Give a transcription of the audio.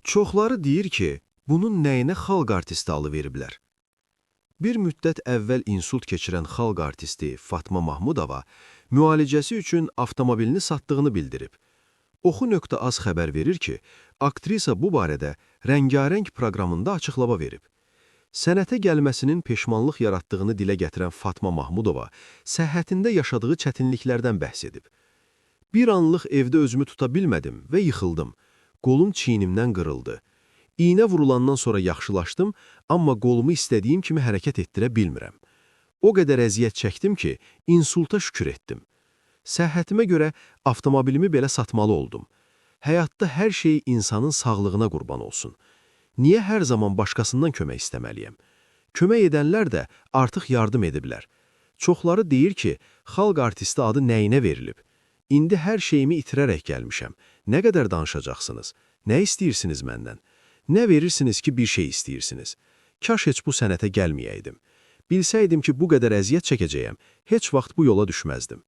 Çoxları deyir ki, bunun nəyinə xalq artisti alı veriblər. Bir müddət əvvəl insult keçirən xalq artisti Fatma Mahmudova müalicəsi üçün avtomobilini satdığını bildirib. Oxu.az xəbər verir ki, aktrisa bu barədə rəngarəng proqramında açıqlama verib. Sənətə gəlməsinin peşmanlıq yaratdığını dilə gətirən Fatma Mahmudova səhhətində yaşadığı çətinliklərdən bəhs edib. Bir anlıq evdə özümü tuta bilmədim və yıxıldım. Qolum çiynimdən qırıldı. İynə vurulandan sonra yaxşılaşdım, amma qolumu istədiyim kimi hərəkət etdirə bilmirəm. O qədər əziyyət çəkdim ki, insulta şükür etdim. Səhhətimə görə avtomobilimi belə satmalı oldum. Həyatda hər şey insanın sağlığına qurban olsun. Niyə hər zaman başqasından kömək istəməliyəm? Kömək edənlər də artıq yardım ediblər. Çoxları deyir ki, xalq artisti adı nəyinə verilib? İndi hər şeyimi itirərək gəlmişəm. Nə qədər danışacaqsınız? Nə istəyirsiniz məndən? Nə verirsiniz ki, bir şey istəyirsiniz? Kaş heç bu sənətə gəlməyəydim. Bilsəydim ki, bu qədər əziyyət çəkəcəyəm, heç vaxt bu yola düşməzdim.